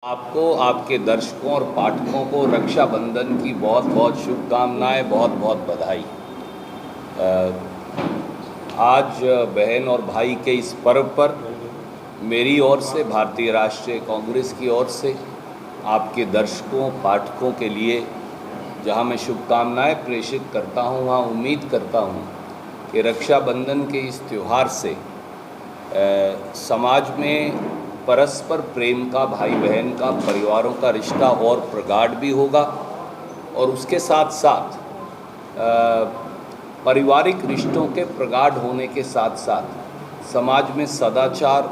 आपको, आपके दर्शकों और पाठकों को रक्षाबंधन की बहुत बहुत शुभकामनाएं, बहुत बहुत बधाई। आज बहन और भाई के इस पर्व पर मेरी ओर से, भारतीय राष्ट्रीय कांग्रेस की ओर से आपके दर्शकों पाठकों के लिए जहां मैं शुभकामनाएं प्रेषित करता हूं, वहां उम्मीद करता हूं कि रक्षाबंधन के इस त्यौहार से समाज में परस्पर प्रेम का, भाई बहन का, परिवारों का रिश्ता और प्रगाढ़ भी होगा और उसके साथ साथ पारिवारिक रिश्तों के प्रगाढ़ होने के साथ साथ समाज में सदाचार,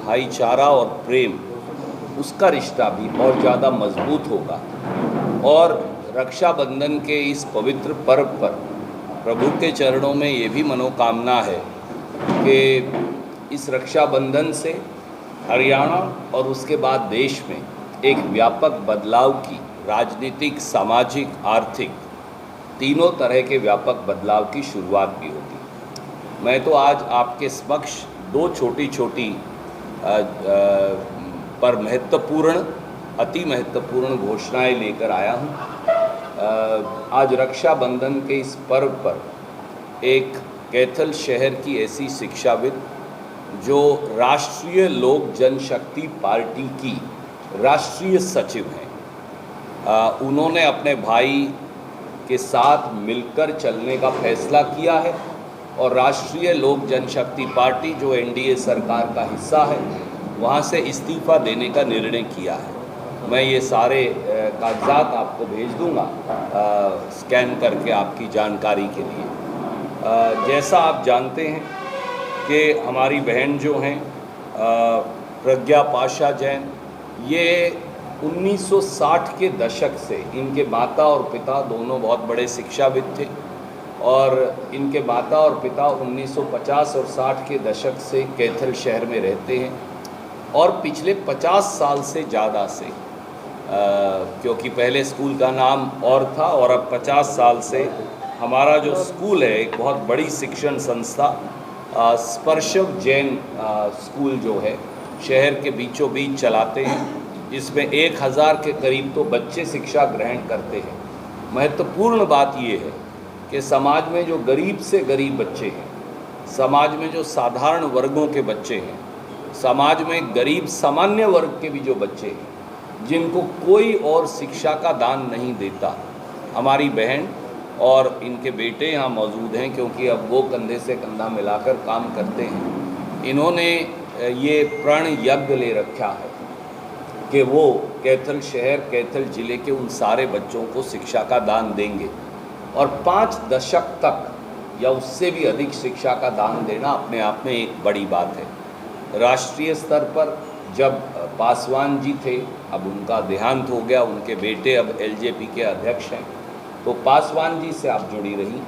भाईचारा और प्रेम, उसका रिश्ता भी और ज़्यादा मजबूत होगा। और रक्षाबंधन के इस पवित्र पर्व पर प्रभु के चरणों में ये भी मनोकामना है कि इस रक्षाबंधन से हरियाणा और उसके बाद देश में एक व्यापक बदलाव की, राजनीतिक, सामाजिक, आर्थिक, तीनों तरह के व्यापक बदलाव की शुरुआत भी होगी। मैं तो आज आपके समक्ष दो छोटी छोटी पर महत्वपूर्ण, अति महत्वपूर्ण घोषणाएं लेकर आया हूं। आज रक्षाबंधन के इस पर्व पर एक कैथल शहर की ऐसी शिक्षाविद जो राष्ट्रीय लोक जनशक्ति पार्टी की राष्ट्रीय सचिव हैं, उन्होंने अपने भाई के साथ मिलकर चलने का फैसला किया है और राष्ट्रीय लोक जनशक्ति पार्टी जो एनडीए सरकार का हिस्सा है, वहां से इस्तीफा देने का निर्णय किया है। मैं ये सारे कागजात आपको भेज दूंगा स्कैन करके आपकी जानकारी के लिए। जैसा आप जानते हैं कि हमारी बहन जो हैं प्रज्ञा पाशा जैन, ये 1960 के दशक से, इनके माता और पिता दोनों बहुत बड़े शिक्षाविद थे और इनके माता और पिता 1950 और 60 के दशक से कैथल शहर में रहते हैं और पिछले 50 साल से ज़्यादा से, क्योंकि पहले स्कूल का नाम और था और अब 50 साल से हमारा जो स्कूल है, एक बहुत बड़ी शिक्षण संस्था स्पर्शव जैन स्कूल जो है, शहर के बीचों बीच चलाते हैं। इसमें 1000 के करीब तो बच्चे शिक्षा ग्रहण करते हैं। महत्वपूर्ण बात ये है कि समाज में जो गरीब से गरीब बच्चे हैं, समाज में जो साधारण वर्गों के बच्चे हैं, समाज में गरीब सामान्य वर्ग के भी जो बच्चे हैं, जिनको कोई और शिक्षा का दान नहीं देता, हमारी बहन और इनके बेटे यहाँ मौजूद हैं, क्योंकि अब वो कंधे से कंधा मिलाकर काम करते हैं। इन्होंने ये प्रण यज्ञ ले रखा है कि वो कैथल शहर, कैथल ज़िले के उन सारे बच्चों को शिक्षा का दान देंगे और 5 दशक तक या उससे भी अधिक शिक्षा का दान देना अपने आप में एक बड़ी बात है। राष्ट्रीय स्तर पर जब पासवान जी थे, अब उनका देहांत हो गया, उनके बेटे अब एलजेपी के अध्यक्ष हैं, तो पासवान जी से आप जुड़ी रही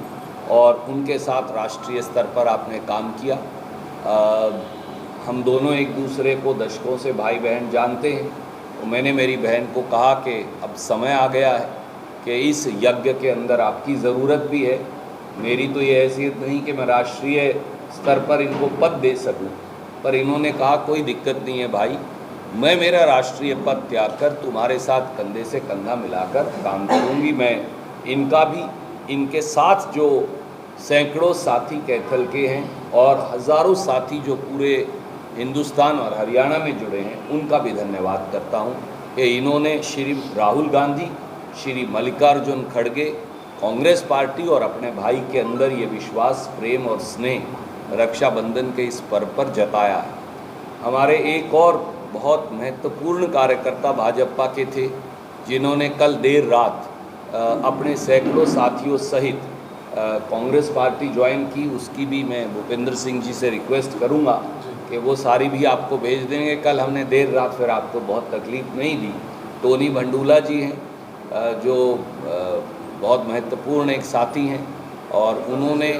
और उनके साथ राष्ट्रीय स्तर पर आपने काम किया। हम दोनों एक दूसरे को दशकों से भाई बहन जानते हैं। तो मैंने मेरी बहन को कहा कि अब समय आ गया है कि इस यज्ञ के अंदर आपकी ज़रूरत भी है। मेरी तो ये हैसियत नहीं कि मैं राष्ट्रीय स्तर पर इनको पद दे सकूं, पर इन्होंने कहा कोई दिक्कत नहीं है भाई, मैं मेरा राष्ट्रीय पद त्याग कर तुम्हारे साथ कंधे से कंधा मिलाकर काम करूँगी। मैं इनका भी, इनके साथ जो सैकड़ों साथी कैथल के हैं और हज़ारों साथी जो पूरे हिंदुस्तान और हरियाणा में जुड़े हैं, उनका भी धन्यवाद करता हूं कि इन्होंने श्री राहुल गांधी, श्री मल्लिकार्जुन खड़गे, कांग्रेस पार्टी और अपने भाई के अंदर ये विश्वास, प्रेम और स्नेह रक्षाबंधन के इस पर्व पर जताया है। हमारे एक और बहुत महत्वपूर्ण कार्यकर्ता भाजपा के थे, जिन्होंने कल देर रात अपने सैकड़ों साथियों सहित कांग्रेस पार्टी ज्वाइन की। उसकी भी मैं भूपेंद्र सिंह जी से रिक्वेस्ट करूंगा कि वो सारी भी आपको भेज देंगे। कल हमने देर रात फिर आपको बहुत तकलीफ़ नहीं दी। टोनी भंडूला जी हैं, जो बहुत महत्वपूर्ण एक साथी हैं और उन्होंने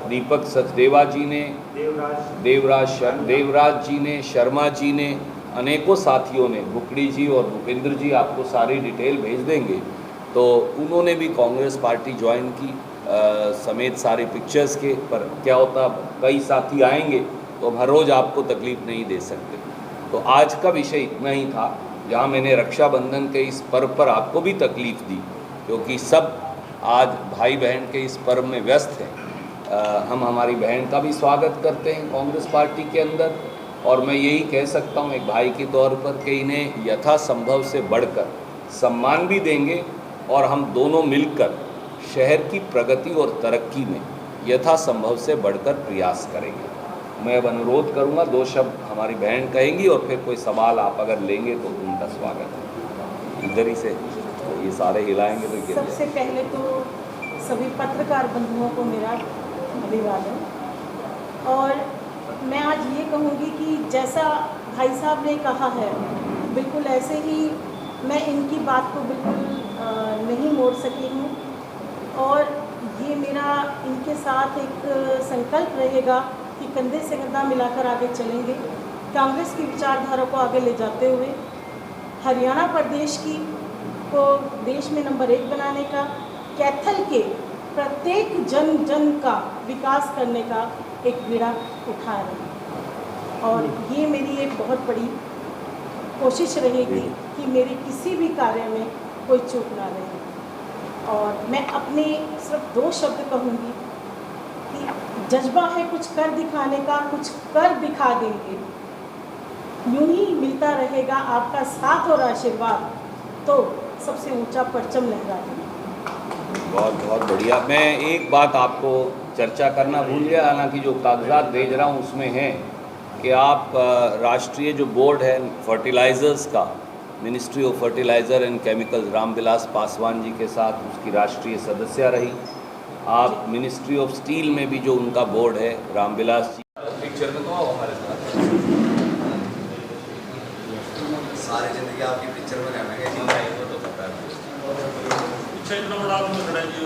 दीपक सचदेवा जी ने, देवराज जी ने, शर्मा जी ने, अनेकों साथियों ने, बुकड़ी जी और भूपेंद्र जी आपको सारी डिटेल भेज देंगे। तो उन्होंने भी कांग्रेस पार्टी ज्वाइन की समेत सारे पिक्चर्स के। पर क्या होता, कई साथी आएंगे तो हम हर रोज़ आपको तकलीफ़ नहीं दे सकते। तो आज का विषय इतना ही था जहाँ मैंने रक्षाबंधन के इस पर्व पर आपको भी तकलीफ़ दी, क्योंकि सब आज भाई बहन के इस पर्व में व्यस्त हैं। हम हमारी बहन का भी स्वागत करते हैं कांग्रेस पार्टी के अंदर, और मैं यही कह सकता हूँ एक भाई के तौर पर कि इन्हें यथासंभव से बढ़कर सम्मान भी देंगे, और हम दोनों मिलकर शहर की प्रगति और तरक्की में यथासंभव से बढ़कर प्रयास करेंगे। मैं अब अनुरोध करूंगा, 2 शब्द हमारी बहन कहेंगी और फिर कोई सवाल आप अगर लेंगे तो उनका स्वागत है। इधर ही से तो ये सारे हिलाएंगे तो गिर सबसे पहले तो सभी पत्रकार बंधुओं को मेरा अभिवादन। और मैं आज ये कहूँगी कि जैसा भाई साहब ने कहा है बिल्कुल ऐसे ही मैं इनकी बात को बिल्कुल नहीं मोड़ सकी हूँ, और ये मेरा इनके साथ एक संकल्प रहेगा कि कंधे से कंधा मिलाकर आगे चलेंगे, कांग्रेस की विचारधारा को आगे ले जाते हुए हरियाणा प्रदेश को देश में नंबर 1 बनाने का, कैथल के प्रत्येक जन जन का विकास करने का एक बीड़ा उठा रहे हैं। और ये मेरी एक बहुत बड़ी कोशिश रहेगी कि मेरे किसी भी कार्य में कोई चूक ना रहे। और मैं अपने सिर्फ 2 शब्द कहूँगी कि जज्बा है कुछ कर दिखाने का, कुछ कर दिखा देंगे, यूं ही मिलता रहेगा आपका साथ और आशीर्वाद, तो सबसे ऊंचा परचम लहरा देंगे। बहुत बहुत बढ़िया। मैं एक बात आपको चर्चा करना भूल गया, हालांकि जो कागजात भेज रहा हूँ उसमें है कि आप राष्ट्रीय जो बोर्ड है फर्टिलाइज़र्स का, ministry of fertilizer and chemicals, Ramvilas Paswan ji के साथ उसकी राष्ट्रीय सदस्य रही। आप मिनिस्ट्री ऑफ स्टील में भी जो उनका बोर्ड है, रामविलास जी पिक्चर में तो आओ हमारे साथ। सारी जिंदगी आपकी पिक्चर में रहेंगे जी, वो तो पता है। पीछे इतना बड़ा खड़ा है जी।